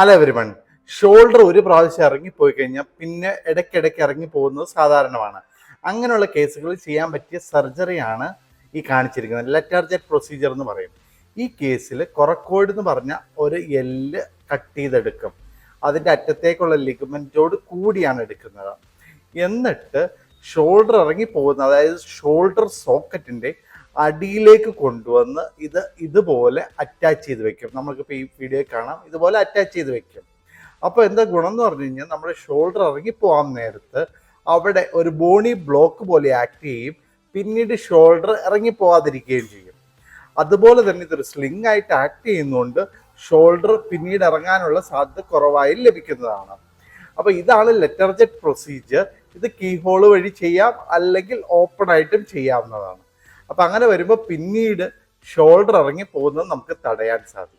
അല്ല everyone, shoulder ഒരു പ്രാവശ്യം ഇറങ്ങിപ്പോയി കഴിഞ്ഞാൽ പിന്നെ ഇടയ്ക്കിടയ്ക്ക് ഇറങ്ങി പോകുന്നത് സാധാരണമാണ്. അങ്ങനെയുള്ള കേസുകളിൽ ചെയ്യാൻ പറ്റിയ സർജറിയാണ് ഈ കാണിച്ചിരിക്കുന്നത്. ലെറ്റാർജറ്റ് പ്രൊസീജിയർ എന്ന് പറയും. ഈ കേസിൽ കൊറക്കോയിഡ് എന്ന് പറഞ്ഞ ഒരു എല്ല് കട്ട് ചെയ്തെടുക്കും. അതിൻ്റെ അറ്റത്തേക്കുള്ള ലിഗമെൻറ്റോട് കൂടിയാണ് എടുക്കുന്നത്. എന്നിട്ട് ഷോൾഡർ ഇറങ്ങി പോകുന്ന, അതായത് ഷോൾഡർ സോക്കറ്റിൻ്റെ അടിയിലേക്ക് കൊണ്ടുവന്ന് ഇതുപോലെ അറ്റാച്ച് ചെയ്ത് വെക്കും. നമുക്കിപ്പോൾ ഈ വീഡിയോ കാണാം, ഇതുപോലെ അറ്റാച്ച് ചെയ്ത് വെക്കും. അപ്പോൾ എന്താ ഗുണം എന്ന് പറഞ്ഞു കഴിഞ്ഞാൽ, നമ്മുടെ ഷോൾഡർ ഇറങ്ങിപ്പോകാൻ നേരത്ത് അവിടെ ഒരു ബോണി ബ്ലോക്ക് പോലെ ആക്ട് ചെയ്യും. പിന്നീട് ഷോൾഡർ ഇറങ്ങിപ്പോകാതിരിക്കുകയും ചെയ്യും. അതുപോലെ തന്നെ ഇതൊരു സ്ലിംഗ് ആയിട്ട് ആക്ട് ചെയ്യുന്നതുകൊണ്ട് ഷോൾഡർ പിന്നീട് ഇറങ്ങാനുള്ള സാധ്യത കുറവായി ലഭിക്കുന്നതാണ്. അപ്പോൾ ഇതാണ് ലെറ്റർജറ്റ് പ്രൊസീജിയർ. ഇത് കീ ഹോൾ വഴി ചെയ്യാം, അല്ലെങ്കിൽ ഓപ്പൺ ആയിട്ടും ചെയ്യാവുന്നതാണ്. അപ്പം അങ്ങനെ വരുമ്പോൾ പിന്നീട് ഷോൾഡർ ഇറങ്ങി പോകുന്നത് നമുക്ക് തടയാൻ സാധിക്കും.